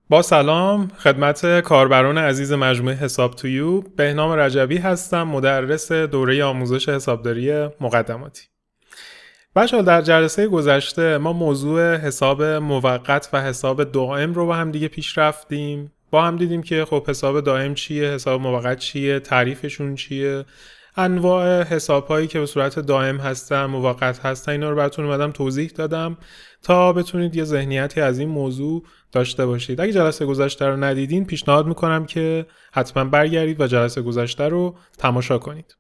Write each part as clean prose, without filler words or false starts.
با سلام خدمت کاربران عزیز مجموعه حساب تویو، بهنام رجبی هستم، مدرس دوره آموزش حسابداری مقدماتی. بچه‌ها در جلسه گذشته ما موضوع حساب موقت و حساب دائم رو با هم دیگه پیش رفتیم. با هم دیدیم که خب حساب دائم چیه، حساب موقت چیه، تعریفشون چیه، انواع حساب‌هایی که به صورت دائم هستن، موقت هستن، اینا رو براتون اومدم توضیح دادم تا بتونید یه ذهنیتی از این موضوع داشته باشید. اگه جلسه گذشته رو ندیدین پیشنهاد میکنم که حتما برگردید و جلسه گذشته رو تماشا کنید.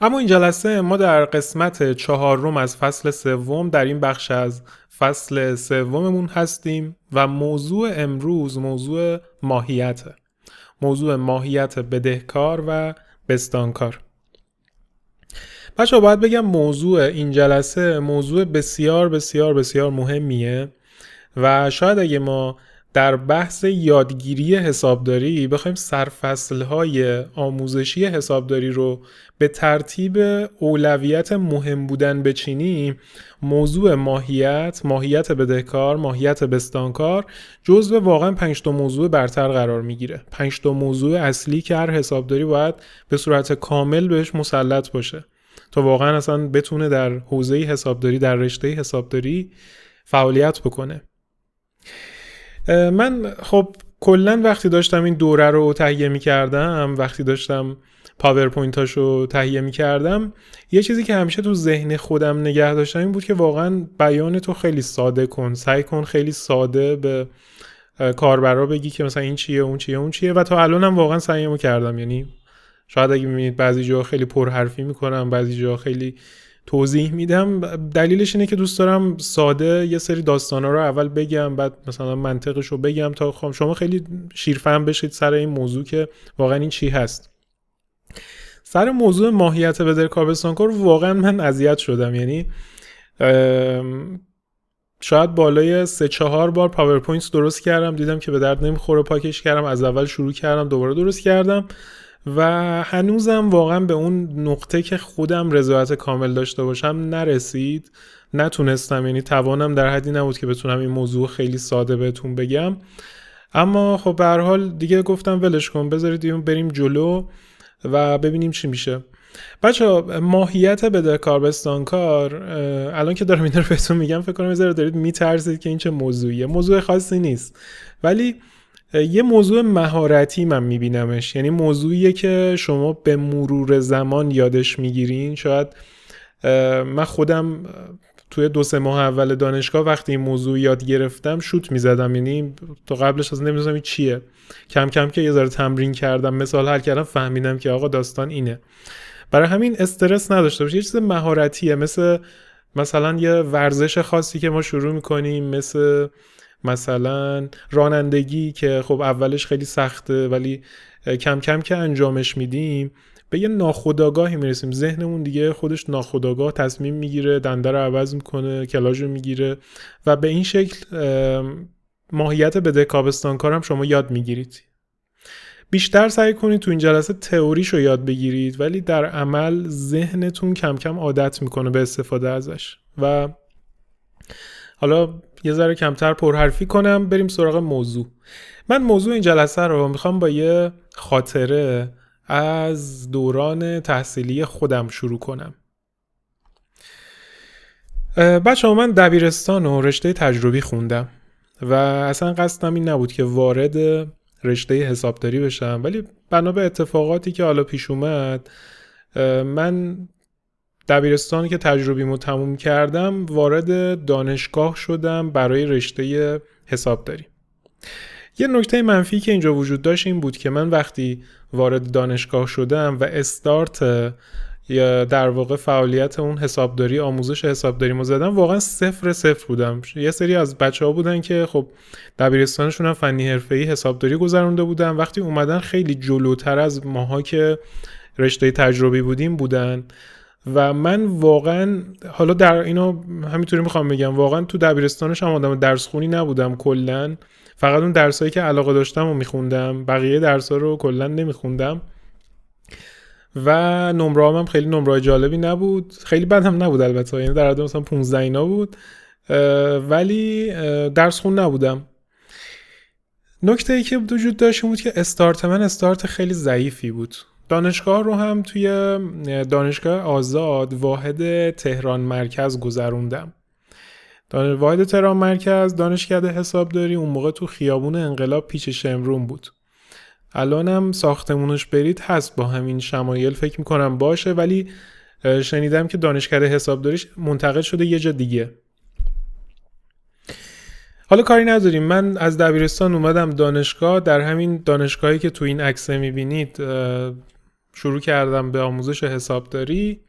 اما این جلسه ما در قسمت 4 از فصل 3 در این بخش از فصل 3 هستیم و موضوع امروز موضوع ماهیته. موضوع ماهیت بدهکار و بستانکار. بچه‌ها باید بگم موضوع این جلسه موضوع بسیار بسیار بسیار مهمیه و شاید اگه ما در بحث یادگیری حسابداری بخوایم سرفصل‌های آموزشی حسابداری رو به ترتیب اولویت مهم بودن بچینیم، موضوع ماهیت بدهکار، ماهیت بستانکار جزو واقعا 5 تا موضوع برتر قرار میگیره. 5 تا موضوع اصلی که هر حسابداری باید به صورت کامل بهش مسلط باشه تا واقعا اصلا بتونه در حوزه حسابداری، در رشته حسابداری فعالیت بکنه. من خب کلن وقتی داشتم این دوره رو تهیه می کردم، وقتی داشتم پاورپوینتاشو تهیه می کردم، یه چیزی که همیشه تو ذهن خودم نگه داشتم این بود که واقعا بیان تو خیلی ساده کن، سعی کن خیلی ساده به کاربرا بگی که مثلا این چیه اون چیه اون چیه و تا الانم واقعا سعیمو کردم. یعنی شاید اگه میبینید بعضی جا خیلی پرحرفی میکنم، بعضی جا خیلی توضیح میدم، دلیلش اینه که دوست دارم ساده یه سری داستانا رو اول بگم، بعد مثلا منطقش رو بگم تا شما خیلی شیرفهم بشید سر این موضوع که واقعا این چی هست. سر موضوع ماهیت بدهکار بستانکار واقعا من اذیت شدم. یعنی شاید بالای 3-4 بار پاورپوینت درست کردم، دیدم که به درد نمیخوره، پاکش کردم، از اول شروع کردم، دوباره درست کردم و هنوزم واقعا به اون نقطه که خودم رضایت کامل داشته باشم نرسید، نتونستم. یعنی توانم در حدی نبود که بتونم این موضوع خیلی ساده بهتون بگم. اما خب به هر حال دیگه گفتم ولش کن، بذارید بریم جلو و ببینیم چی میشه. بچه‌ها ماهیت بدهکار بستانکار، الان که دارم اینا رو بهتون میگم فکر کنم یه دارید میترسید که این چه موضوعیه. موضوع خاصی نیست ولی یه موضوع مهارتی من میبینمش. یعنی موضوعیه که شما به مرور زمان یادش میگیرین. شاید من خودم توی 2-3 ماه اول دانشگاه وقتی این موضوع یاد گرفتم شوت میزدم. یعنی تا قبلش اصلا نمیدونستم این چیه. کم کم که یه ذره تمرین کردم، مثال حل کردم، فهمیدم که آقا داستان اینه. برای همین استرس نداشته باشید. یه چیز مهارتیه، مثلا یه ورزش خاصی که ما شروع میکنیم، مثلا رانندگی که خب اولش خیلی سخته ولی کم کم که انجامش میدیم به یه ناخودآگاهی میرسیم. ذهنمون دیگه خودش ناخودآگاه تصمیم میگیره، دنده رو عوض میکنه، کلاژ رو میگیره و به این شکل ماهیت بدهکار بستانکار هم شما یاد میگیرید. بیشتر سعی کنید تو این جلسه تئوریشو یاد بگیرید ولی در عمل ذهنتون کم کم عادت میکنه به استفاده ازش. و حالا یه ذره کمتر پرحرفی کنم، بریم سراغ موضوع. من موضوع این جلسه رو میخوام با یه خاطره از دوران تحصیلی خودم شروع کنم. بچه‌ها من دبیرستان و رشته تجربی خوندم و اصلا قصدم این نبود که وارد رشته حسابداری بشم، ولی بنا به اتفاقاتی که حالا پیش اومد من دبیرستانی که تجربیمو تموم کردم وارد دانشگاه شدم برای رشته حسابداری. یه نکته منفی که اینجا وجود داشت این بود که من وقتی وارد دانشگاه شدم و استارت یا در واقع فعالیت اون حسابداری، آموزش حسابداری ما زدم، واقعا 0 بودم. یه سری از بچه‌ها بودن که خب دبیرستانشون هم فنی حرفه‌ای حسابداری گذرونده بودن، وقتی اومدن خیلی جلوتر از ماها که رشته تجربی بودن و من واقعا حالا در اینو همینطوری میخوام بگم واقعا تو دبیرستانش هم آدم درس خونی نبودم کلن، فقط اون درسایی که علاقه داشتم رو میخوندم، بقیه درسا رو کلن نمیخوندم و نمره هم خیلی نمره جالبی نبود، خیلی بد هم نبود البته، یعنی در حد مثلا 15 اینا بود ولی درس خون نبودم. نکته ای که وجود داشت بود که استارت من استارت خیلی ضعیفی بود. دانشگاه رو هم توی دانشگاه آزاد واحد تهران مرکز گذروندم. واحد تهران مرکز دانشکده حسابداری اون موقع تو خیابون انقلاب پیچ شمرون بود. الانم ساختمونش برید هست با همین شمایل، فکر میکنم باشه، ولی شنیدم که دانشکده حسابداریش منتقل شده یه جا دیگه. حالا کاری نداریم، من از دبیرستان اومدم دانشگاه، در همین دانشگاهی که تو این عکس میبینید شروع کردم به آموزش حسابداری.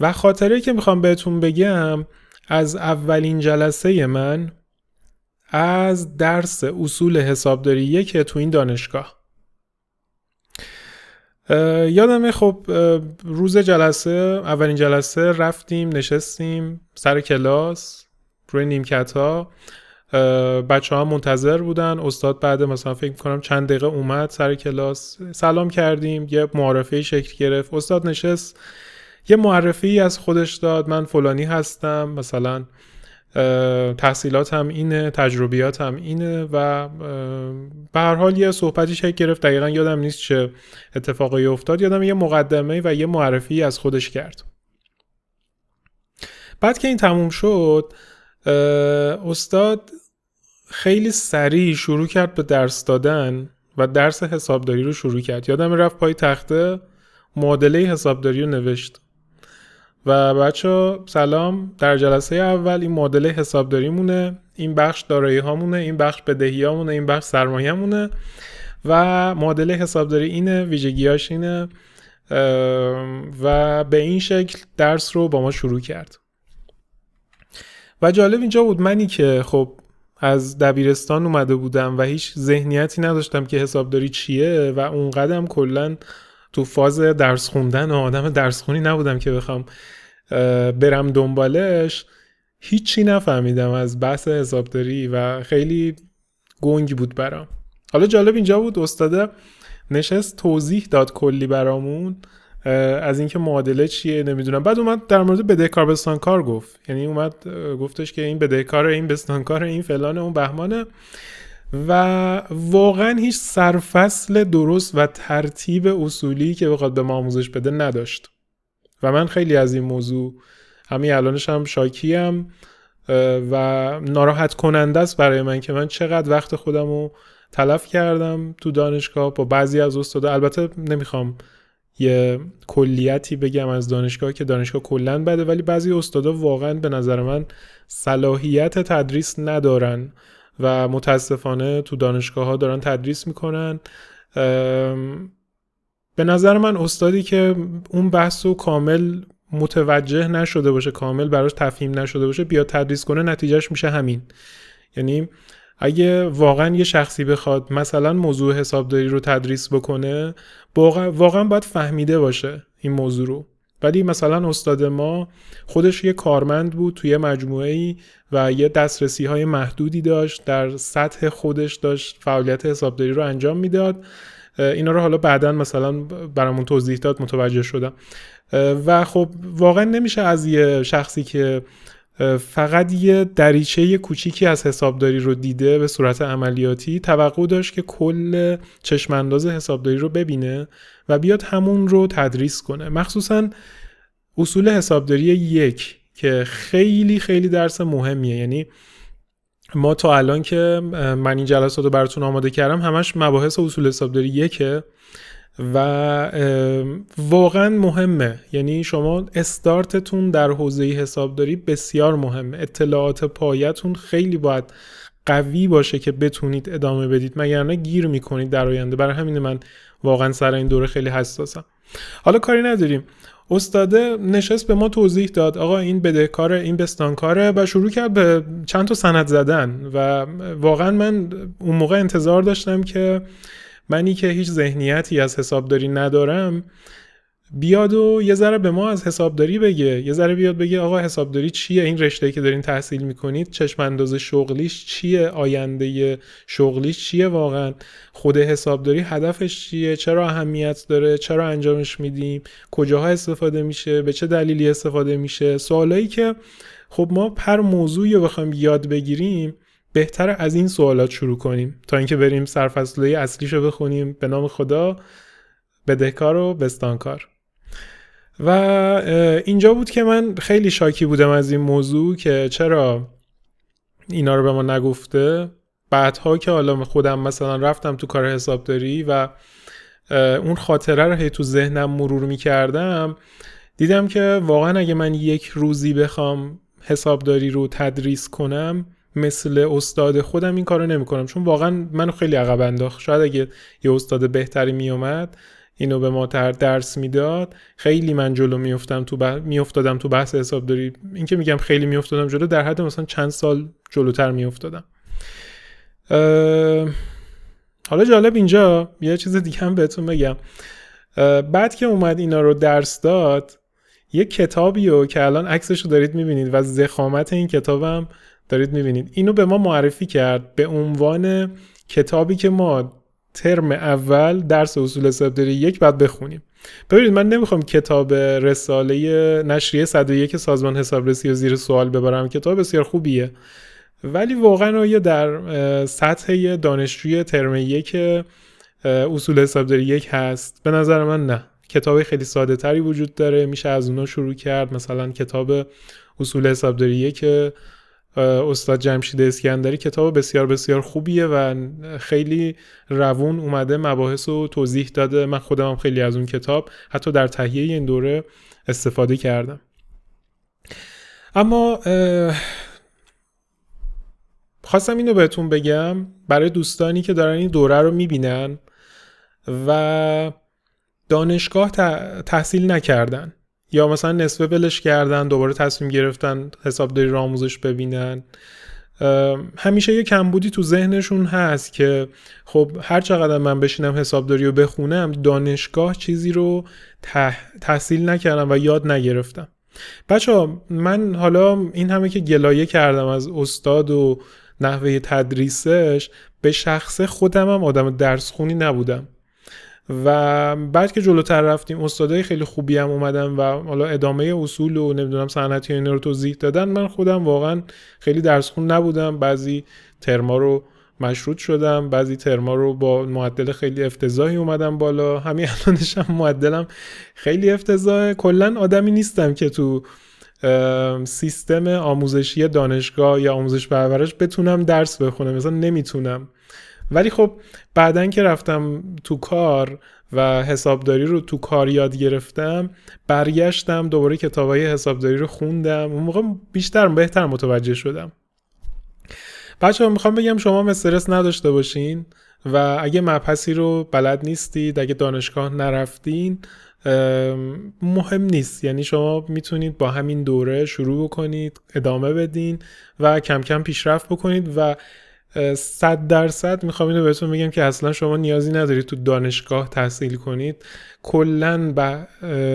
و خاطره که میخوام بهتون بگم از اولین جلسه من از درس اصول حسابداری که تو این دانشگاه یادمه. خب روز جلسه، اولین جلسه رفتیم نشستیم سر کلاس روی نیمکت ها، بچه ها منتظر بودن. استاد بعد مثلا فکر میکنم چند دقیقه اومد سر کلاس، سلام کردیم، یه معرفی شکل گرفت. استاد نشست یه معرفی از خودش داد، من فلانی هستم، مثلا تحصیلاتم اینه، تجربیاتم اینه و به هر حال یه صحبتی شکل گرفت. دقیقا یادم نیست چه اتفاقی افتاد، یادم یه مقدمه و یه معرفی از خودش کرد. بعد که این تموم شد استاد خیلی سریع شروع کرد به درس دادن و درس حسابداری رو شروع کرد. یادم رفت پای تخته معادله حسابداری رو نوشت و بچه سلام، در جلسه اول این معادله حسابداری مونه، این بخش دارایی ها مونه، این بخش بدهی ها مونه، این بخش سرمایه مونه و معادله حسابداری اینه، ویژگیاش اینه و به این شکل درس رو با ما شروع کرد. و جالب اینجا بود منی که خب از دبیرستان اومده بودم و هیچ ذهنیتی نداشتم که حسابداری چیه و اون قدم کلن تو فاز درس خوندن و آدم درس خونی نبودم که بخوام برم دنبالش. هیچی نفهمیدم از بحث حسابداری و خیلی گنگ بود برام. حالا جالب اینجا بود استاد نشست توضیح داد کلی برامون از اینکه معادله چیه نمیدونم. بعد اومد در مورد بدهکار بستانکار گفت، یعنی اومد گفتش که این بدهکاره، این بستانکاره، این فلانه، اون بهمانه و واقعا هیچ سرفصل درست و ترتیب اصولی که بخواد به ما آموزش بده نداشت و من خیلی از این موضوع همین الانش هم شاکیم و ناراحت کننده است برای من که من چقدر وقت خودمو تلف کردم تو دانشگاه با بعضی از استادا. البته نمیخوام یه کلیتی بگم از دانشگاه که دانشگاه کلن بده، ولی بعضی استادا واقعا به نظر من صلاحیت تدریس ندارن و متاسفانه تو دانشگاه ها دارن تدریس میکنن. به نظر من استادی که اون بحثو کامل متوجه نشده باشه، کامل براش تفهیم نشده باشه، بیاد تدریس کنه، نتیجهش میشه همین. یعنی اگه واقعا یه شخصی بخواد مثلا موضوع حسابداری رو تدریس بکنه، واقعا باید فهمیده باشه این موضوع رو. ولی مثلا استاد ما خودش یه کارمند بود توی مجموعه‌ای و یه دسترسی های محدودی داشت، در سطح خودش داشت فعالیت حسابداری رو انجام میداد. اینا رو حالا بعداً مثلا برامون توضیح داد، متوجه شدم. و خب واقعا نمیشه از یه شخصی که فقط یه دریچه کوچیکی از حسابداری رو دیده به صورت عملیاتی توقع داشت که کل چشمانداز حسابداری رو ببینه و بیاد همون رو تدریس کنه. مخصوصا اصول حسابداری 1 که خیلی خیلی درس مهمیه. یعنی ما تا الان که من این جلسات رو براتون آماده کردم همش مباحث اصول حسابداری 1 و واقعا مهمه. یعنی شما استارتتون در حوزه حسابداری بسیار مهمه، اطلاعات پایتون خیلی باید قوی باشه که بتونید ادامه بدید، مگر نه گیر میکنید در آینده. برای همین من واقعا سر این دوره خیلی حساسم. حالا کاری نداریم، استاده نشست به ما توضیح داد آقا این بدهکاره، این بستانکاره و شروع کرد به چند تا سند زدن و واقعا من اون موقع انتظار داشتم که منی که هیچ ذهنیتی از حسابداری ندارم بیاد و یه ذره به ما از حسابداری بگه، یه ذره بیاد بگه آقا حسابداری چیه، این رشته‌ای که دارین تحصیل میکنید چشم انداز شغلیش چیه، آینده شغلیش چیه، واقعا خود حسابداری هدفش چیه، چرا اهمیت داره، چرا انجامش میدیم، کجاها استفاده میشه، به چه دلیلی استفاده میشه. سوالایی که خب ما هر موضوعی رو بخوایم یاد بگیریم بهتره از این سوالات شروع کنیم تا اینکه بریم سرفصل‌های اصلیشو بخونیم. به نام خدا، بدهکار و بستانکار. و اینجا بود که من خیلی شاکی بودم از این موضوع که چرا اینا رو به ما نگفته. بعدها که حالا خودم مثلا رفتم تو کار حسابداری و اون خاطره رو هی تو ذهنم مرور می‌کردم، دیدم که واقعا اگه من یک روزی بخوام حسابداری رو تدریس کنم مثل استاد خودم این کارو نمی‌کنم، چون واقعا منو خیلی عقب انداخت. شاید اگه یه استاد بهتری میومد اینو به ما درس میداد خیلی من جلو میافتادم تو بحث حسابداری. این که میگم خیلی میافتادم جلو، در حد مثلا چند سال جلوتر میافتادم. حالا جالب اینجا یه چیز دیگه هم بهتون بگم. بعد که اومد اینا رو درس داد، یه کتابیو که الان عکسشو دارید میبینید و ضخامت این کتابم دارید میبینید، اینو به ما معرفی کرد به عنوان کتابی که ما ترم اول درس اصول حسابداری 1 بعد بخونیم. ببینید من نمیخوام کتاب رساله نشریه 101 سازمان حسابرسی رو زیر سوال ببرم، کتاب بسیار خوبیه، ولی واقعا آیا در سطح دانشجوی ترم 1 اصول حسابداری 1 هست؟ به نظر من نه. کتاب خیلی ساده تری وجود داره، میشه از اونا شروع کرد. مثلا کتاب اصول حسابداری 1 استاد جمشید اسکندری کتاب بسیار بسیار خوبیه و خیلی روون اومده مباحث رو توضیح داده. من خودم هم خیلی از اون کتاب حتی در تهیه این دوره استفاده کردم. اما خواستم اینو بهتون بگم برای دوستانی که دارن این دوره رو میبینن و دانشگاه تحصیل نکردن یا مثلا نصفه ولش کردن، دوباره تصمیم گرفتن حسابداری رو آموزش ببینن، همیشه یه کمبودی تو ذهنشون هست که خب هر چقدر من بشینم حسابداری رو بخونم، دانشگاه چیزی رو تحصیل نکردم و یاد نگرفتم. بچه‌ها من حالا این همه که گلایه کردم از استاد و نحوه تدریسش، به شخص خودم هم آدم درس خونی نبودم و بعد که جلوتر رفتیم استادای خیلی خوبی هم اومدن و حالا ادامه اصول و نمیدونم صنعتی اینا رو توضیح دادن. من خودم واقعا خیلی درس خون نبودم، بعضی ترما رو مشروط شدم، بعضی ترما رو با معدل خیلی افتضاحی اومدم بالا. همین الانش هم معدلم خیلی افتضاحه. کلا آدمی نیستم که تو سیستم آموزشی دانشگاه یا آموزش پرورش بتونم درس بخونم، مثلا نمیتونم. ولی خب بعدن که رفتم تو کار و حسابداری رو تو کار یاد گرفتم، برگشتم دوباره کتابای حسابداری رو خوندم، اون موقع بهتر متوجه شدم. بچه‌ها میخوام بگم شما استرس نداشته باشین و اگه مبحثی رو بلد نیستید، اگه دانشگاه نرفتین، مهم نیست. یعنی شما میتونید با همین دوره شروع بکنید، ادامه بدین و کم کم پیشرفت بکنید و 100% میخوام اینو بهتون بگم که اصلا شما نیازی ندارید تو دانشگاه تحصیل کنید. کلن به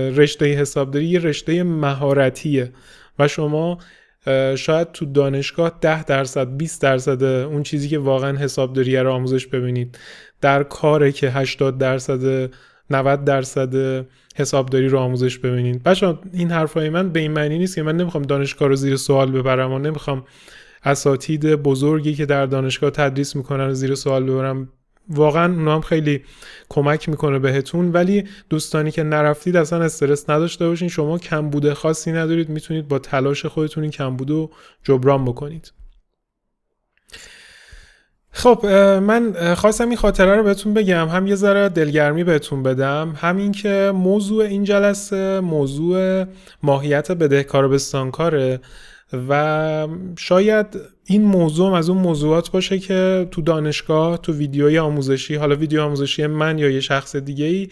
رشته حسابداری یه رشته مهارتیه و شما شاید تو دانشگاه 10% 20% اون چیزی که واقعا حسابداری رو آموزش ببینید، در کاره که 80% 90% حسابداری رو آموزش ببینید. بچه‌ها این حرفای من به این معنی نیست که من نمیخوام دانشگاه رو زیر سوال ببرم و نمیخوام اساتید بزرگی که در دانشگاه تدریس میکنن زیر سوال ببرم. واقعا اونا هم خیلی کمک میکنه بهتون، ولی دوستانی که نرفتید اصلا استرس نداشته باشین. شما کمبود خاصی ندارید، میتونید با تلاش خودتون این کمبود رو جبران بکنید. خب من خواستم این خاطره رو بهتون بگم، هم یه ذره دلگرمی بهتون بدم، همین که موضوع این جلسه موضوع ماهیت بدهکار و بستانکاره و شاید این موضوع از اون موضوعات باشه که تو دانشگاه تو ویدیوی آموزشی، حالا ویدیو آموزشی من یا یه شخص دیگه‌ای،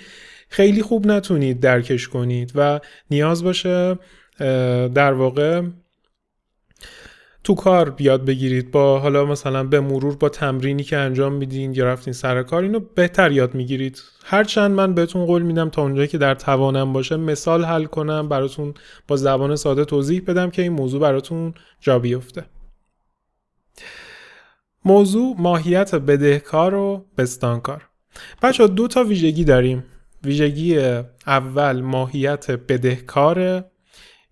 خیلی خوب نتونید درکش کنید و نیاز باشه در واقع تو کار یاد بگیرید. با حالا مثلا به مرور با تمرینی که انجام میدین یا رفتین سر کار اینو بهتر یاد میگیرید. هرچند من بهتون قول میدم تا اونجایی که در توانم باشه مثال حل کنم براتون، با زبان ساده توضیح بدم که این موضوع براتون جا بیفته. موضوع ماهیت بدهکار و بستانکار. بچه‌ها 2 تا ویژگی داریم. ویژگی اول ماهیت بدهکاره،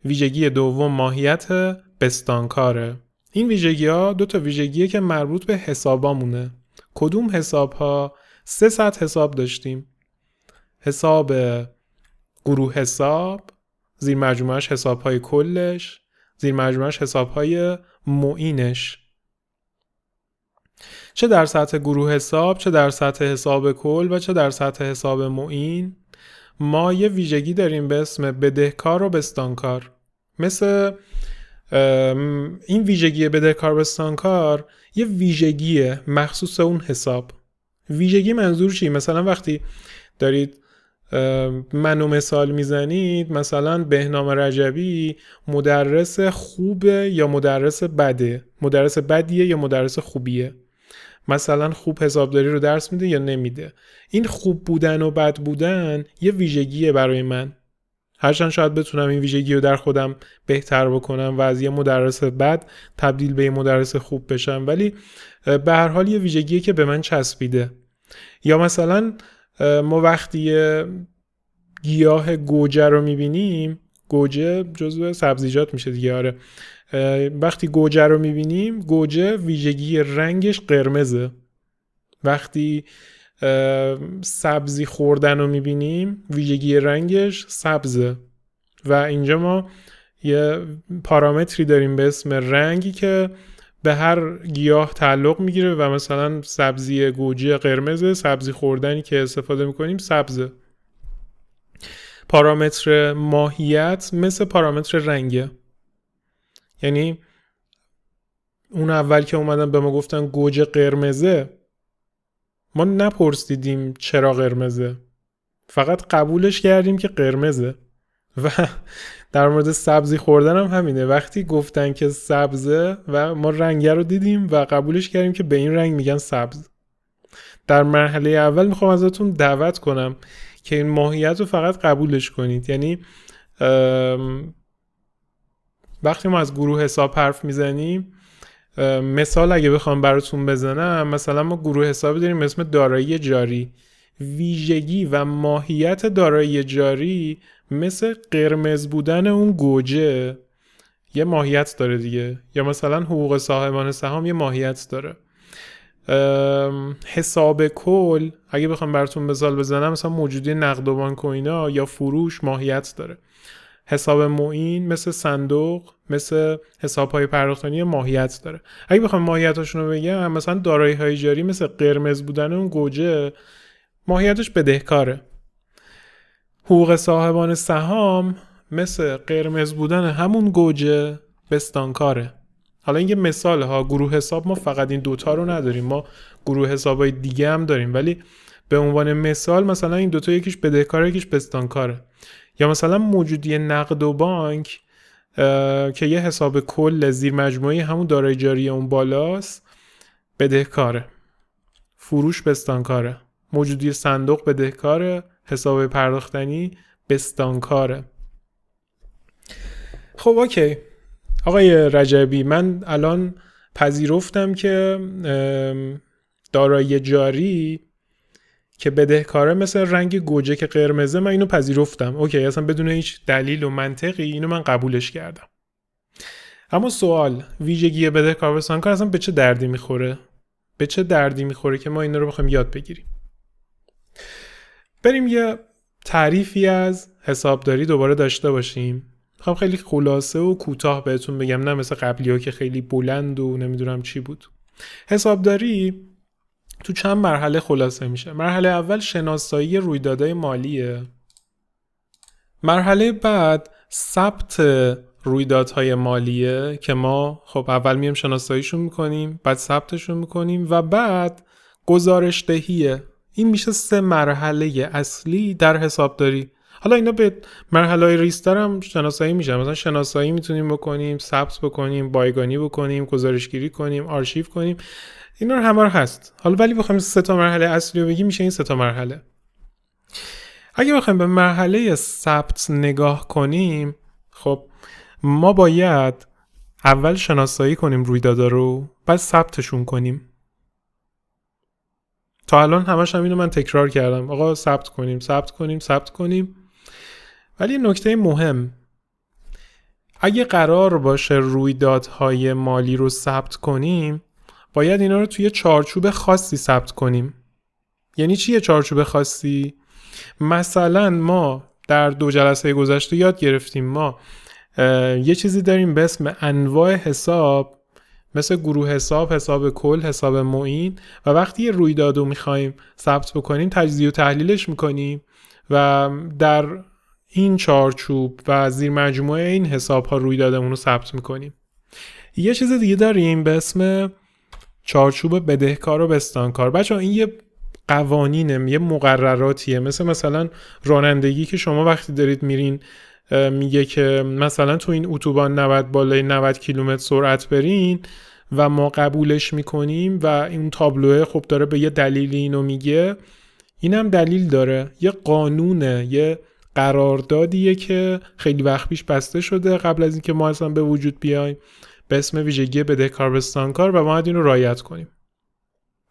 ویژگی دوم ماهیت بستانکاره. این ویژگی ها 2 تا ویژگیه که مربوط به حسابامونه. کدوم حساب ها؟ 3 سطح حساب داشتیم. حساب گروه حساب، زیر مجموعش حساب های کلش، زیر مجموعش حساب های معینش. چه در سطح گروه حساب، چه در سطح حساب کل و چه در سطح حساب معین ما یه ویژگی داریم به اسم بدهکار و بستانکار. مثل این ویژگی بدهکار بستانکار یه ویژگی مخصوص اون حساب. ویژگی منظور چی؟ مثلا وقتی دارید منو مثال میزنید، مثلا بهنام رجبی مدرس خوبه یا مدرس بده، مدرس بدیه یا مدرس خوبیه، مثلا خوب حسابداری رو درس میده یا نمیده. این خوب بودن و بد بودن یه ویژگیه برای من، هرچند شاید بتونم این ویژگی رو در خودم بهتر بکنم و از یه مدرس بد تبدیل به یه مدرس خوب بشم، ولی به هر حال یه ویژگیه که به من چسبیده. یا مثلا ما وقتی گیاه گوجه رو میبینیم، گوجه جزو سبزیجات میشه دیگه، آره، وقتی گوجه رو میبینیم، گوجه ویژگی رنگش قرمزه. وقتی سبزی خوردن رو میبینیم، ویژگی رنگش سبزه. و اینجا ما یه پارامتری داریم به اسم رنگی که به هر گیاه تعلق میگیره و مثلا سبزی گوجه قرمزه، سبزی خوردنی که استفاده میکنیم سبزه. پارامتر ماهیت مثل پارامتر رنگه. یعنی اون اول که اومدن به ما گفتن گوجه قرمزه، ما نپرسیدیم چرا قرمزه، فقط قبولش کردیم که قرمزه. و در مورد سبزی خوردن هم همینه، وقتی گفتن که سبزه و ما رنگ رو دیدیم و قبولش کردیم که به این رنگ میگن سبز. در مرحله اول میخوام ازتون دعوت کنم که این ماهیت رو فقط قبولش کنید. یعنی وقتی ما از گروه حساب حرف میزنیم، مثال اگه بخوام براتون بزنم، مثلا ما گروه حسابی داریم به اسم دارایی جاری. ویژگی و ماهیت دارایی جاری مثل قرمز بودن اون گوجه یه ماهیت داره دیگه، یا مثلا حقوق صاحبان سهام یه ماهیت داره. حساب کل اگه بخوام براتون مثال بزنم، مثلا موجودی نقد و بانک و اینا یا فروش ماهیت داره. حساب معین مثل صندوق، مثل حساب‌های پرداختنی ماهیت داره. اگه بخوام ماهیتاشون رو بگم، مثلا دارایی‌های جاری مثل قرمز بودن اون گوجه ماهیتش بدهکاره. حقوق صاحبان سهام مثل قرمز بودن همون گوجه بستانکاره. حالا این یه مثال ها. گروه حساب ما فقط این دوتا رو نداریم، ما گروه حسابای دیگه هم داریم، ولی به عنوان مثال مثلا این دوتا یکیش بدهکاره یکیش بستانکاره. یا مثلا موجودی نقد و بانک که یه حساب کل زیر مجموعه همون دارایی جاری اون بالاست بدهکاره. فروش بستانکاره. موجودی صندوق بدهکاره. حساب پرداختنی بستانکاره. خب اوکی آقای رجبی، من الان پذیرفتم که دارایی جاری که بدهکاره مثل رنگ گوجه که قرمزه، من اینو پذیرفتم، اوکی، اصلا بدون هیچ دلیل و منطقی اینو من قبولش کردم. اما سوال، ویژگی بدهکار بستانکار اصلا به چه دردی میخوره؟ به چه دردی میخوره که ما اینا رو بخوایم یاد بگیریم؟ بریم یه تعریفی از حسابداری دوباره داشته باشیم. خب خیلی خلاصه و کوتاه بهتون بگم، نه مثل قبلی‌ها که خیلی بلند و نمیدونم چی بود. حسابداری تو چند مرحله خلاصه میشه. مرحله اول شناسایی رویدادهای مالیه. مرحله بعد ثبت رویدادهای مالیه که ما خب اول میایم شناساییشون میکنیم، بعد ثبتشون میکنیم و بعد گزارش دهیه. این میشه 3 مرحله اصلی در حسابداری. حالا اینا به مرحله‌های ریزتر هم شناسایی میشن. مثلا شناسایی میتونیم بکنیم، ثبت بکنیم، بایگانی بکنیم، گزارشگیری کنیم، آرشیو کنیم. اینا رو همه رو هست. حالا ولی بخوایم 3 تا مرحله اصلی رو بگیم میشه این 3 تا مرحله. اگه بخوایم به مرحله ثبت نگاه کنیم، خب ما باید اول شناسایی کنیم رویدادا رو، بعد ثبتشون کنیم. تا الان همش هم اینو من تکرار کردم، آقا ثبت کنیم ثبت کنیم ثبت کنیم. ولی نکته مهم، اگه قرار باشه رویدادهای مالی رو ثبت کنیم، باید اینا رو توی چارچوب خاصی ثبت کنیم. یعنی چیه چارچوب خاصی؟ مثلا ما در 2 جلسه گذشته یاد گرفتیم ما یه چیزی داریم به اسم انواع حساب، مثل گروه حساب، حساب کل، حساب معین، و وقتی یه رویداد رو میخوایم ثبت بکنیم تجزیه و تحلیلش میکنیم و در این چارچوب و زیر مجموعه این حساب ها رویدادمون رو ثبت میکنیم. یه چیز دیگه داریم به اسم چارچوب بدهکار و بستانکار. بچه این یه قوانینه، یه مقرراتیه، مثلا رانندگی که شما وقتی دارید میرین میگه که مثلا تو این اتوبان 90 بالای 90 کیلومتر سرعت برین و ما قبولش میکنیم و این تابلوه خب داره به یه دلیلی اینو میگه، اینم دلیل داره، یه قانونه، یه قراردادیه که خیلی وقت پیش بسته شده قبل از اینکه ما اصلا به وجود بیایم، به اسم ویژگی بدهکار بستانکار، و باید این رو رعایت کنیم.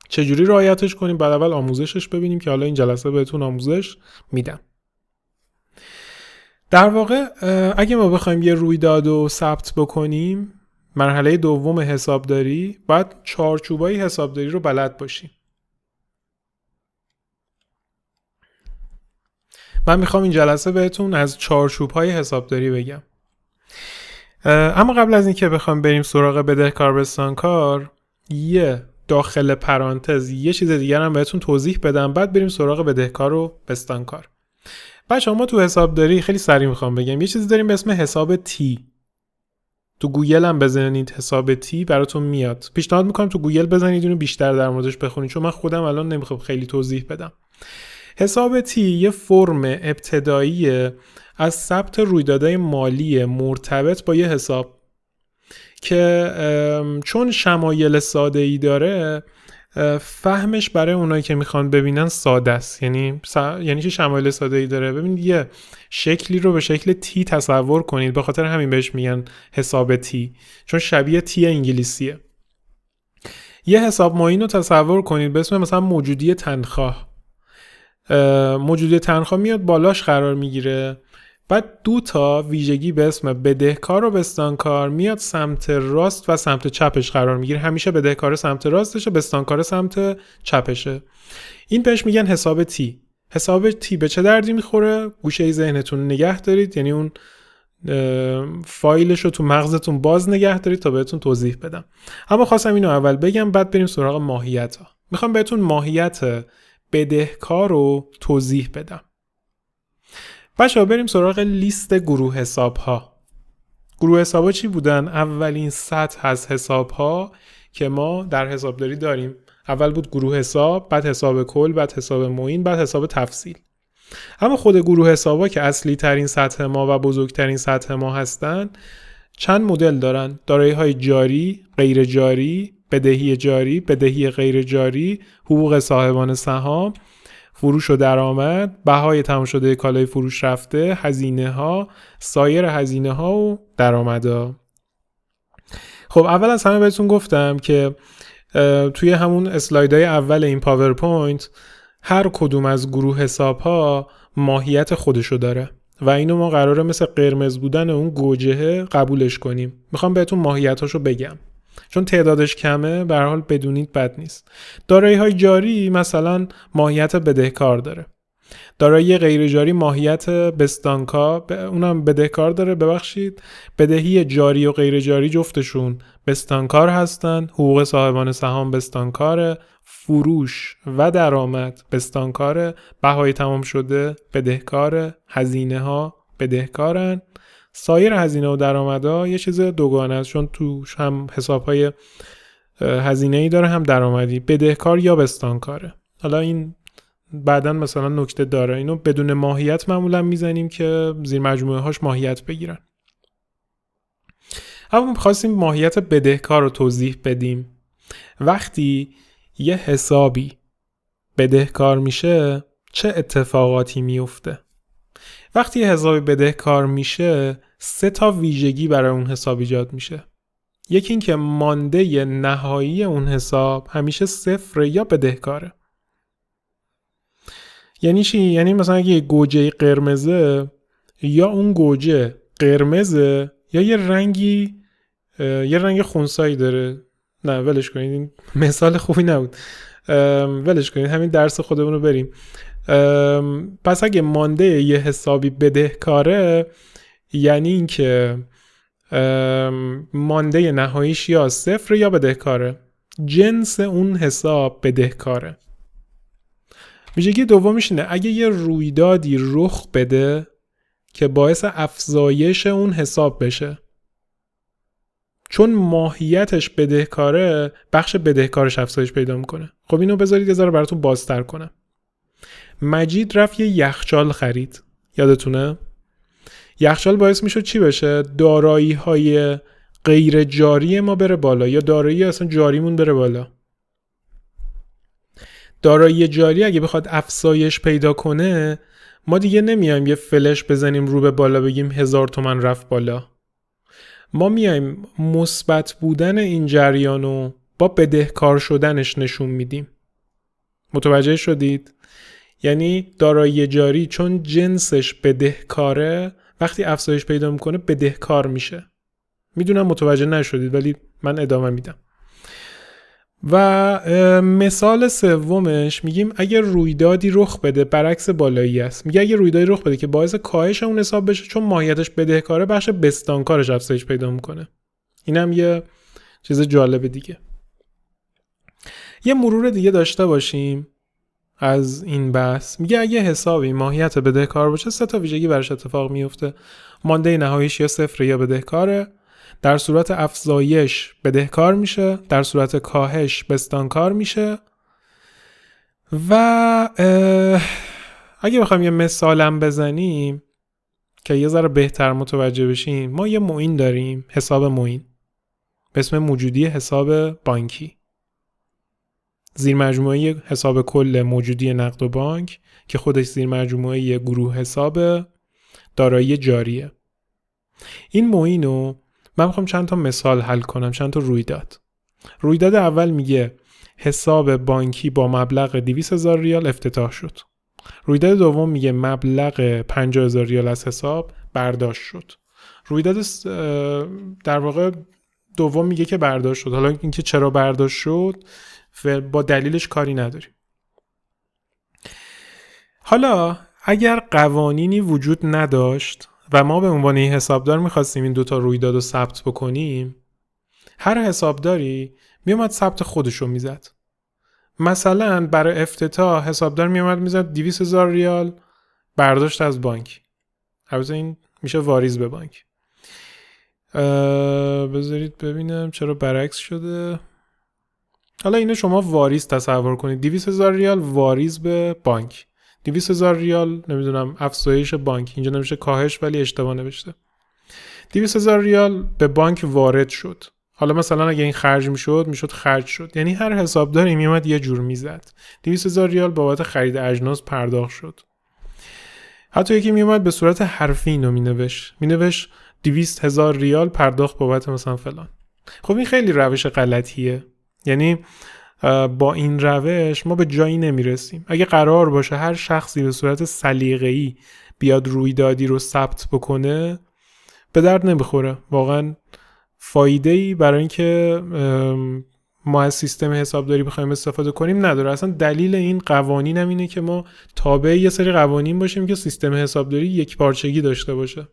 چجوری رعایتش کنیم؟ بعد اول آموزشش ببینیم که حالا این جلسه بهتون آموزش میدم. در واقع اگه ما بخوایم یه رویداد رو ثبت بکنیم، مرحله دوم حسابداری، باید چارچوبای حسابداری رو بلد باشیم. من میخوام این جلسه بهتون از چارچوب‌های حسابداری بگم. اما قبل از اینکه بخوام بریم سراغ بدهکار بستانکار، یه داخل پرانتز یه چیز دیگر هم بهتون توضیح بدم، بعد بریم سراغ بدهکار و بستانکار. بچه‌ها ما تو حسابداری خیلی سریع میخوام بگم یه چیزی داریم به اسم حساب تی. تو گوگل هم بزنید حساب تی براتون میاد. پیشنهاد میکنم تو گوگل بزنید اینو بیشتر در موردش بخونید، چون من خودم الان نمیخوام خیلی توضیح بدم. حساب تی یه فرم ابتدایی از ثبت رویدادهای مالی مرتبط با یه حساب که چون شمایل ساده‌ای داره، فهمش برای اونایی که میخوان ببینن ساده است. یعنی چه شمایل ساده‌ای داره؟ ببینید یه شکلی رو به شکل تی تصور کنید، به خاطر همین بهش میگن حساب تی، چون شبیه تی انگلیسیه. یه حساب معین رو تصور کنید به اسم مثلا موجودی تنخواه. موجودی تنخواه میاد بالاش قرار میگیره، بعد 2 تا ویژگی به اسم بدهکار و بستانکار میاد سمت راست و سمت چپش قرار میگیره. همیشه بدهکار سمت راستشه، بستانکار سمت چپشه. این بهش میگن حساب تی. حساب تی به چه دردی میخوره؟ گوشه ذهنتون نگه دارید، یعنی اون فایلش رو تو مغزتون باز نگه دارید تا بهتون توضیح بدم. اما خواستم اینو اول بگم، بعد بریم سراغ ماهیت ها. میخوام بهتون ماهیت بدهکار رو توضیح بدم. بچه‌ها بریم سراغ لیست گروه حساب ها. گروه حساب ها چی بودن؟ اولین سطح از حساب ها که ما در حسابداری داریم، اول بود گروه حساب، بعد حساب کل، بعد حساب معین، بعد حساب تفصیل. اما خود گروه حساب ها که اصلی ترین سطح ما و بزرگترین سطح ما هستن، چند مدل دارن: دارایی های جاری، غیر جاری، بدهی جاری، بدهی غیر جاری، حقوق صاحبان سهام، فروش و درآمد، بهای تمام شده کالای فروش رفته، هزینه ها، سایر هزینه ها و درآمدها. خب اول از همه بهتون گفتم که توی همون اسلایدهای اول این پاورپوینت هر کدوم از گروه حساب ها ماهیت خودشو داره و اینو ما قراره مثل قرمز بودن اون گوجهه قبولش کنیم. میخوام بهتون ماهیتاشو بگم چون تعدادش کمه، به هر حال بدونید بد نیست. دارایی های جاری مثلا ماهیت بدهکار داره. دارایی غیر جاری ماهیت بستانکار، اونم بدهکار داره. بدهی جاری و غیر جاری جفتشون بستانکار هستن. حقوق صاحبان سهام بستانکاره، فروش و درآمد بستانکاره، بهای تمام شده بدهکاره، هزینه ها بدهکارن، سایر هزینه و درآمدها یه چیز دوگانه است، چون توش هم حساب‌های هزینه‌ای داره هم درآمدی، بدهکار یا بستانکاره. حالا این بعدن مثلا نکته داره، اینو بدون ماهیت معمولا میزنیم که زیر مجموعه هاش ماهیت بگیرن. اما خواستیم ماهیت بدهکار رو توضیح بدیم. وقتی یه حسابی بدهکار میشه چه اتفاقاتی میفته؟ وقتی حسابی بدهکار میشه 3 تا ویژگی برای اون حساب ایجاد میشه. یکی این که مانده نهایی اون حساب همیشه 0 یا بدهکاره. یعنی چی؟ یعنی مثلا اگه یه گوجه قرمزه، یا اون گوجه قرمزه یا یه رنگ خونسایی داره. نه ولش کنید، این مثال خوبی نبود، ولش کنید، همین درس خودمون رو بریم. پس اگه مانده یه حسابی بدهکاره، یعنی این که مانده نهاییش یا صفر یا بدهکاره، جنس اون حساب بدهکاره. ویژگی دومش اینه اگه یه رویدادی رخ بده که باعث افزایش اون حساب بشه، چون ماهیتش بدهکاره، بخش بدهکارش افزایش پیدا میکنه. خب اینو بذارید یه ذره براتون بازتر کنم. مجید رفت یه یخچال خرید، یادتونه؟ یخچال باعث میشد چی بشه؟ دارایی های غیر جاری ما بره بالا یا دارایی اصلا جاریمون بره بالا. دارایی جاری اگه بخواد افزایش پیدا کنه، ما دیگه نمیایم یه فلش بزنیم رو به بالا بگیم 1000 تومان رفت بالا. ما میایم مثبت بودن این جریانو با بدهکار شدنش نشون میدیم. متوجه شدید؟ یعنی دارایی جاری چون جنسش بدهکاره، وقتی افزایش پیدا میکنه بدهکار میشه. میدونم متوجه نشدید ولی من ادامه میدم. و مثال سومش میگیم اگه رویدادی رخ بده برعکس بالایی است. میگه اگه رویدادی رخ بده که باعث کاهش اون حساب بشه، چون ماهیتش بدهکاره، بخش بستانکارش افزایش پیدا میکنه. اینم یه چیز جالب دیگه. یه مرور دیگه داشته باشیم از این بحث. میگه اگه حسابی ماهیت بدهکار باشه 3 تا ویژگی براش اتفاق میفته. مانده نهاییش یا صفر یا بدهکاره، در صورت افزایش بدهکار میشه، در صورت کاهش بستانکار میشه. و اگه بخوایم یه مثالم بزنیم که یه ذره بهتر متوجه بشیم، ما یه معین داریم، حساب معین به اسم موجودی حساب بانکی، زیر مجموعه حساب کل موجودی نقد و بانک که خودش زیر مجموعه گروه حساب دارایی جاریه. این معینو من میخوام چند تا مثال حل کنم، چند تا رویداد. رویداد اول میگه حساب بانکی با مبلغ 200,000 ریال افتتاح شد. رویداد دوم میگه مبلغ 50,000 ریال از حساب برداشت شد. رویداد در واقع دوم میگه که برداشت شد. حالا اینکه چرا برداشت شد با دلیلش کاری نداریم. حالا اگر قوانینی وجود نداشت و ما به عنوان این حسابدار میخواستیم این دوتا رویداد رو ثبت بکنیم، هر حسابداری میومد ثبت خودشو میزد. مثلا برای افتتاح حسابدار میومد میزد 200,000 ریال برداشت از بانک. البته این میشه واریز به بانک. بذارید ببینم چرا برعکس شده. حالا اینو شما واریز تصور کنید. 200,000 ریال واریز به بانک، 200,000 ریال نمیدونم افزایش بانک، اینجا نمیشه کاهش ولی اشتباه نوشته. 200,000 ریال به بانک وارد شد. حالا مثلا اگه این خرج میشد خرج شد. یعنی هر حسابداری میومد یه جور میزد. 200,000 ریال بابت خرید اجناس پرداخت شد. حتی یکی میومد به صورت حرفی اینو مینوشت 200,000 ریال پرداخت بابت مثلا فلان. خب این خیلی روش غلطیه. یعنی با این روش ما به جایی نمیرسیم. اگه قرار باشه هر شخصی به صورت سلیقه‌ای بیاد رویدادی رو ثبت بکنه، به درد نمیخوره. واقعا فایده‌ای برای اینکه ما از سیستم حسابداری بخوایم استفاده کنیم نداره. اصلا دلیل این قوانین هم اینه که ما تابع یه سری قوانین باشیم که سیستم حسابداری یک پارچگی داشته باشه.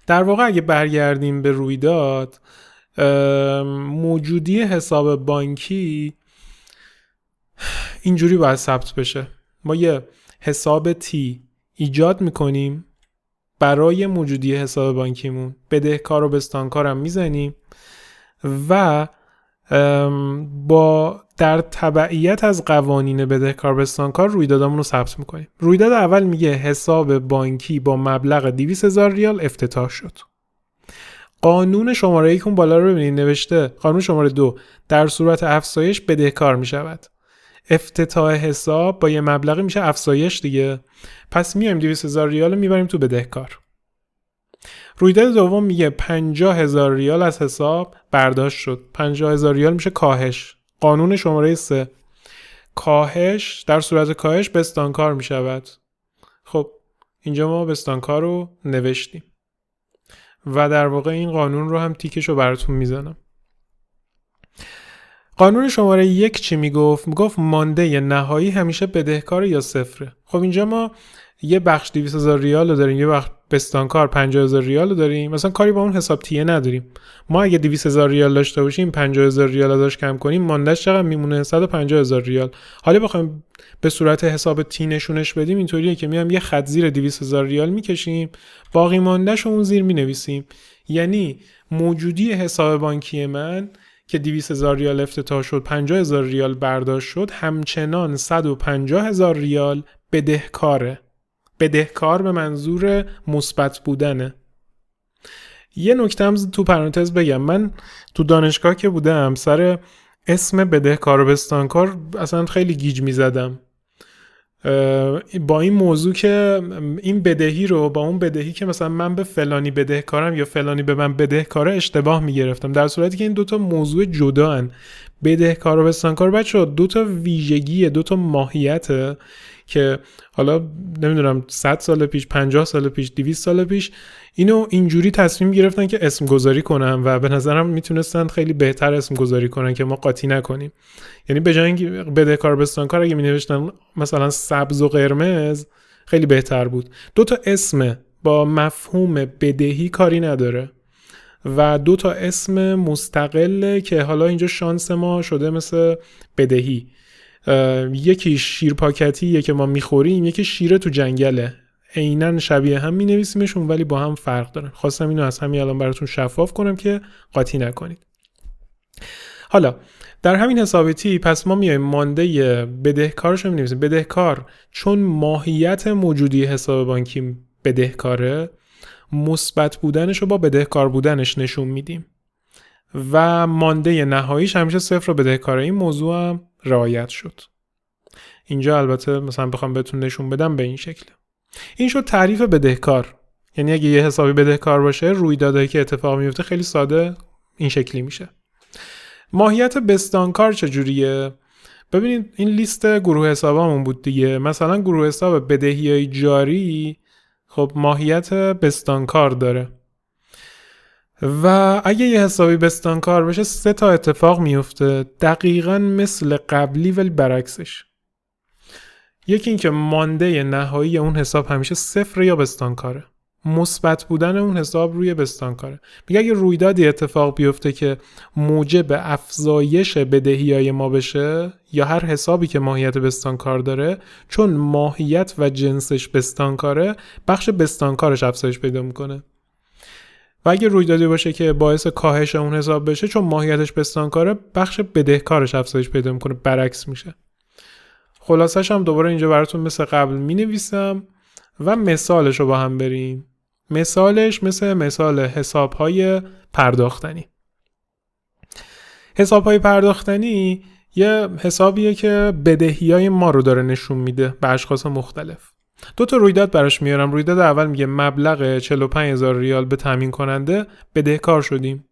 در واقع اگه برگردیم به رویداد، موجودی حساب بانکی اینجوری باید ثبت بشه. ما یه حساب تی ایجاد میکنیم برای موجودی حساب بانکیمون، بدهکار و بستانکار هم میزنیم و با در تبعیت از قوانین بدهکار بستانکار رویدادامون رو ثبت میکنیم. رویداد اول میگه حساب بانکی با مبلغ 200,000 ریال افتتاح شد. قانون شماره 1 اون بالا رو ببینید نوشته قانون شماره 2 در صورت افزایش بدهکار میشود. افتتاح حساب با یه مبلغی میشه افزایش دیگه، پس میایم 200,000 ریال میبریم تو بدهکار. رویداد دوم میگه 50,000 ریال از حساب برداشت شد. 50,000 ریال میشه کاهش. قانون شماره 3 کاهش در صورت کاهش بستانکار میشود. خب اینجا ما بستانکار رو نوشتیم. و در واقع این قانون رو هم تیکش رو براتون میزنم. قانون شماره 1 چی میگفت؟ میگفت مانده نهایی همیشه بدهکار یا صفره. خب اینجا ما یه بخش 200,000 ریال رو داریم، یه بخش بستانکار 50,000 ریال رو داریم، مثلا کاری با اون حساب تیه نداریم. ما اگه 200,000 ریال داشته باشیم 50,000 ریال ازش کم کنیم، ماندهش چقدر میمونه؟ 150,000 ریال. حالا بخوایم به صورت حساب تی نشونش بدیم اینطوریه که میام یه خط زیر 200,000 ریال میکشیم، باقی ماندهش رو اون زیر مینویسیم. یعنی موجودی حساب بانکی من که 200,000 ریال افتتاح شد، 50,000 ریال برداشت شد، همچنان 150,000 ریال بدهکاره. بدهکار به منظور مثبت بودنه. یه نکته هم تو پرانتز بگم، من تو دانشگاه که بودم سر اسم بدهکار و بستانکار اصلا خیلی گیج می زدم با این موضوع که این بدهی رو با اون بدهی که مثلا من به فلانی بدهکارم یا فلانی به من بدهکاره اشتباه می گرفتم، در صورتی که این دوتا موضوع جدا هن. بدهکار و بستانکار بچه دوتا ویژگیه، دوتا ماهیته که حالا نمیدونم 100 سال پیش، 50 سال پیش، 200 سال پیش اینو اینجوری تصمیم گرفتن که اسم گذاری کنن و به نظرم میتونستن خیلی بهتر اسم گذاری کنن که ما قاطی نکنیم. یعنی به جای اینکه بدهکار بستانکار اگه مینوشتن مثلا سبز و قرمز خیلی بهتر بود. دوتا اسم با مفهوم بدهی کاری نداره و دوتا اسم مستقله که حالا اینجا شانس ما شده مثل بدهی. یکی شیر پاکتیه که ما میخوریم، یکی شیر تو جنگله. عیناً شبیه هم مینویسیمشون ولی با هم فرق دارن. خواستم اینو از همین الان براتون شفاف کنم که قاطی نکنید. حالا در همین حسابتی پس ما میایم مانده بدهکارش رو مینویسیم. بدهکار چون ماهیت موجودی حساب بانکی بدهکاره، مثبت بودنش رو با بدهکار بودنش نشون میدیم و مانده نهاییش همیشه صفر و بدهکاره. این موضوع هم رعایت شد. اینجا البته مثلا بخوام بهتون نشون بدم به این شکله. این شد تعریف بدهکار. یعنی اگه یه حسابی بدهکار باشه، رویدادهایی که اتفاق میفته خیلی ساده این شکلی میشه. ماهیت بستانکار چجوریه؟ ببینید این لیست گروه حسابامون بود دیگه. مثلا گروه حساب بدهیای جاری خب ماهیت بستانکار داره و اگه یه حسابی بستانکار بشه 3 تا اتفاق میفته دقیقاً مثل قبلی ولی برعکسش. یکی این که مانده نهایی اون حساب همیشه صفر یا بستانکاره، مثبت بودن اون حساب روی بستانکاره. میگه اگه رویدادی اتفاق بیفته که موجب افزایش بدهیای ما بشه یا هر حسابی که ماهیت بستانکار داره، چون ماهیت و جنسش بستانکاره، بخش بستانکارش افزایش پیدا میکنه. و اگه رویدادی باشه که باعث کاهش اون حساب بشه، چون ماهیتش بستانکاره، بخش بدهکارش افزایش پیدا میکنه، برعکس میشه. خلاصش هم دوباره اینجا براتون مثل قبل می نویسم و مثالش رو با هم بریم. مثالش مثل مثال حسابهای پرداختنی. حسابهای پرداختنی یه حسابیه که بدهیای ما رو داره نشون میده به اشخاص مختلف. 2 تا رویداد براش میارم. رویداد اول میگه مبلغ 45,000 ریال به تامین کننده بدهکار شدیم،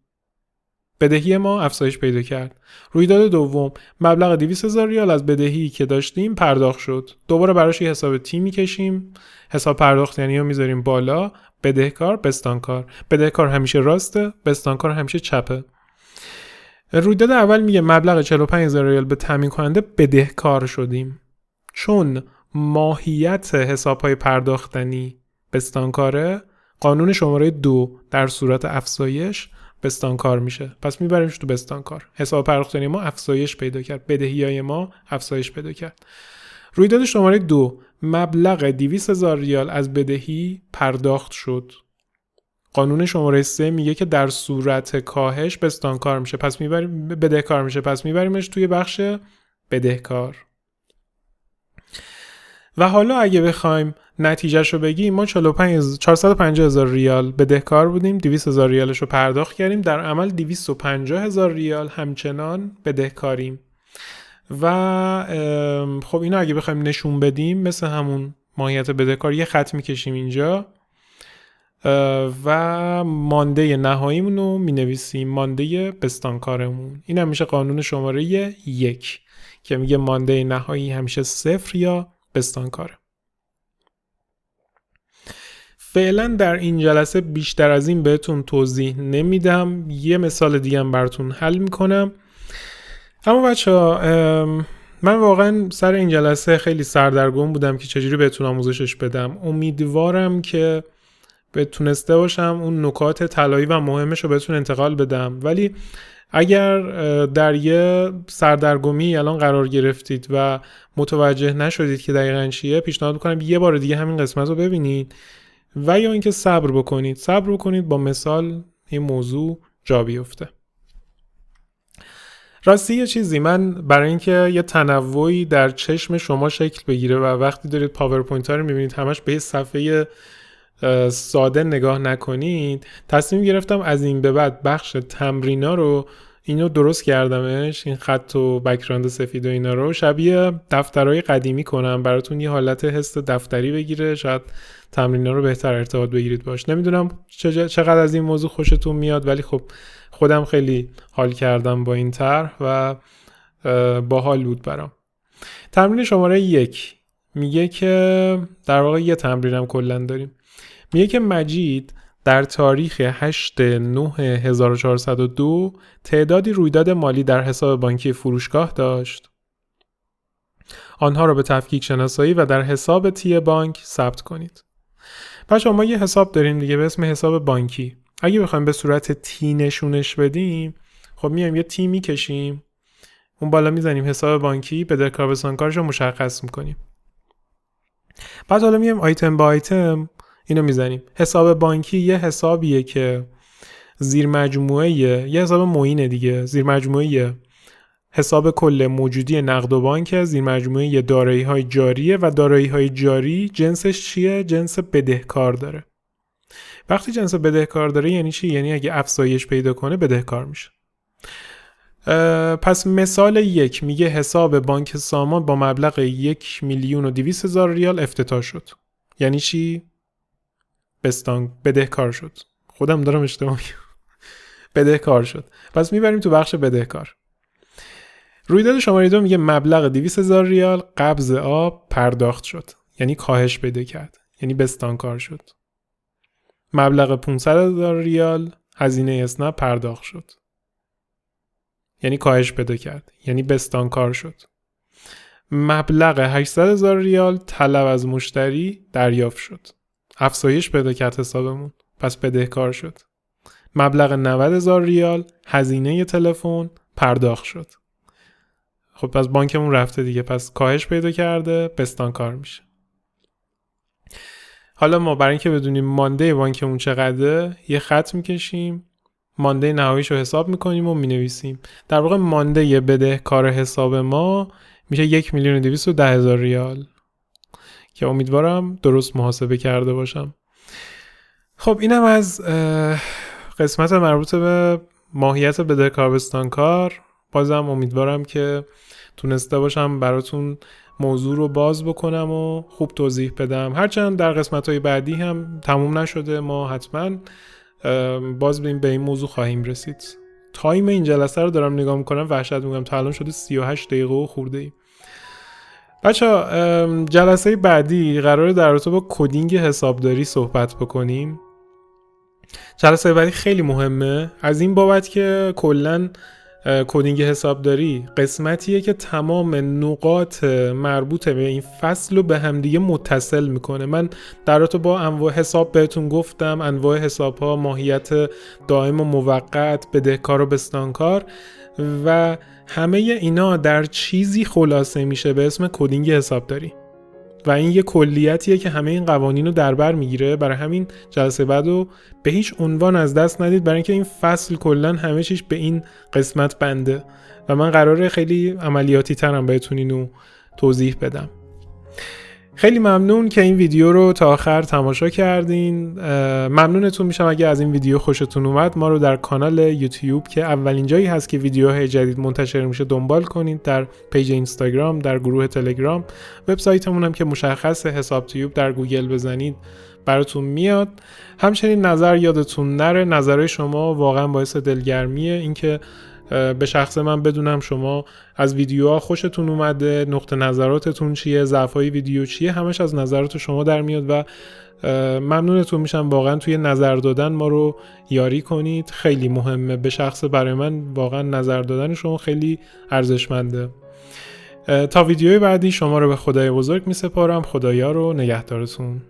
بدهی ما افزایش پیدا کرد. رویداد دوم مبلغ 200,000 ریال از بدهی که داشتیم پرداخت شد. دوباره براش یه حساب تی میکشیم، حساب پرداختنی رو میذاریم بالا، بدهکار بستانکار. بدهکار همیشه راسته، بستانکار همیشه چپه. رویداد اول میگه مبلغ 45,000 ریال به تامین کننده بدهکار شدیم، چون ماهیت حساب‌های پرداختنی بستانکاره، قانون شماره 2 در صورت افزایش بستانکار میشه. پس میبریمش تو بستانکار. حساب پرداختنی ما افزایش پیدا کرد، بدهیای ما افزایش پیدا کرد. رویداد شماره 2 مبلغ 200,000 ریال از بدهی پرداخت شد. قانون شماره 3 میگه که در صورت کاهش بستانکار میشه، پس میبریم بدهکار میشه، پس میبریمش توی بخش بدهکار. و حالا اگه بخوایم نتیجهش رو بگیم، ما 450,000 ریال بدهکار بودیم، 200,000 ریالش رو پرداخت کردیم، در عمل 250,000 ریال همچنان بدهکاریم. و خب اینو اگه بخوایم نشون بدیم مثل همون ماهیت بدهکار یه خط میکشیم اینجا و مانده نهاییمون رو مینویسیم، مانده بستانکارمون. این هم میشه قانون شماره 1 که میگه مانده نهایی همیشه صفر یا بستانکاره. فعلا در این جلسه بیشتر از این بهتون توضیح نمیدم، یه مثال دیگه هم براتون حل میکنم. اما بچه‌ها من واقعا سر این جلسه خیلی سردرگم بودم که چجوری بهتون آموزشش بدم. امیدوارم که تونسته باشم اون نکات طلایی و مهمش رو بهتون انتقال بدم، ولی اگر در یه سردرگمی الان قرار گرفتید و متوجه نشدید که دقیقاً چیه، پیشنهاد میکنم یه بار دیگه همین قسمت رو ببینید و یا اینکه صبر بکنید با مثال این موضوع جا بیفته. راستی یه چیزی، من برای اینکه یه تنوعی در چشم شما شکل بگیره و وقتی دارید پاورپوینت ها رو میبینید همش به یه صفحه ساده نگاه نکنید، تصمیم گرفتم از این به بعد بخش تمرینا رو اینو درست کردمش، این خط و بک‌گراند سفید و اینا رو شبیه دفترهای قدیمی کنم براتون، یه حالت حس دفتری بگیره، شاید تمرینا رو بهتر ارتباط بگیرید باش. نمیدونم چقدر از این موضوع خوشتون میاد، ولی خب خودم خیلی حال کردم با این طرح و باحال بود برام. تمرین شماره 1 میگه که در واقع یه تمرینم کلا داریم، میگه که مجید در تاریخ 8/9/1402 تعدادی رویداد مالی در حساب بانکی فروشگاه داشت. آنها را به تفکیک شناسایی و در حساب تی بانک ثبت کنید. بچه‌ها ما یه حساب داریم دیگه به اسم حساب بانکی. اگه بخوایم به صورت تی نشونش بدیم، خب میایم یه تی میکشیم، اون بالا میزنیم حساب بانکی، بدهکار بستانکارش رو مشخص میکنیم. بعد حالا میایم آیتم با آیتم اینو میزنیم. حساب بانکی یه حسابیه که زیر مجموعه یه حساب معینه دیگه، زیر مجموعه حساب کل موجودی نقد و بانک، زیر مجموعه دارایی‌های جاریه و دارایی‌های جاری جنسش چیه؟ جنس بدهکار داره. وقتی جنس بدهکار داره یعنی چی؟ یعنی اگه افزایش پیدا کنه بدهکار میشه. پس مثال 1 میگه حساب بانک سامان با مبلغ 1,200,000 ریال افتتاح شد. یعنی چی؟ بدهکار شد. خودم دارم اشتباه میگم. بدهکار شد. پس میبریم تو بخش بدهکار. رویداد شماره 2 میگه مبلغ 200,000 ریال قبض آب پرداخت شد. یعنی کاهش پیدا کرد. یعنی بستانکار شد. مبلغ 500,000 ریال هزینه اسنپ پرداخت شد. یعنی کاهش پیدا کرد. یعنی بستانکار شد. مبلغ 800,000 ریال طلب از مشتری دریافت شد. افزایش پیدا کرد حسابمون، پس بدهکار شد. مبلغ 90,000 ریال هزینه تلفن پرداخت شد. خب پس بانکمون رفته دیگه، پس کاهش پیدا کرده، بستانکار میشه. حالا ما برای اینکه بدونیم مانده بانکمون چقدره، یه خط میکشیم، مانده نهاییشو حساب میکنیم و مینویسیم. در واقع مانده بدهکار حساب ما میشه 1,210,000 ریال که امیدوارم درست محاسبه کرده باشم. خب اینم از قسمت مربوط به ماهیت بدهکار بستانکار. بازم امیدوارم که تونسته باشم براتون موضوع رو باز بکنم و خوب توضیح بدم، هرچند در قسمت‌های بعدی هم تموم نشده، ما حتما باز به این موضوع خواهیم رسید. تایم این جلسه رو دارم نگاه میکنم، وحشت میگم تا الان شده 38 دقیقه و خورده ای. بچه‌ها جلسه بعدی قراره در رابطه با کدینگ حسابداری صحبت بکنیم. جلسه بعدی خیلی مهمه از این بابت که کلاً کدینگ حسابداری قسمتیه که تمام نقاط مربوط به این فصل رو به همدیگه متصل میکنه. من در رابطه با انواع حساب بهتون گفتم، انواع حساب ها، ماهیت دائم و موقت، بدهکار و بستانکار، و همه اینا در چیزی خلاصه میشه به اسم کدینگ حسابداری و این یه کلیتیه که همه این قوانین رو در بر میگیره. برای همین جلسه بعدو به هیچ عنوان از دست ندید، برای اینکه این فصل کلا همه چیش به این قسمت بنده و من قراره خیلی عملیاتی ترم بهتون اینو توضیح بدم. خیلی ممنون که این ویدیو رو تا آخر تماشا کردین. ممنونتون میشم اگه از این ویدیو خوشتون اومد ما رو در کانال یوتیوب که اولین جایی هست که ویدیوهای جدید منتشر میشه دنبال کنید، در پیج اینستاگرام، در گروه تلگرام، وبسایتمون هم که مشخص حساب تیوب در گوگل بزنید براتون میاد. همچنین نظر یادتون نره، نظرهای شما واقعا باعث دلگرمیه، اینکه به شخص من بدونم شما از ویدیوها خوشتون اومده، نقطه نظراتتون چیه، ضعف‌های ویدیو چیه، همش از نظرات شما در میاد و ممنونتون میشم واقعا توی نظر دادن ما رو یاری کنید. خیلی مهمه، به شخص برای من واقعا نظر دادن شما خیلی ارزشمنده. تا ویدیوی بعدی شما رو به خدای بزرگ می سپارم. خدایا رو نگهدارتون.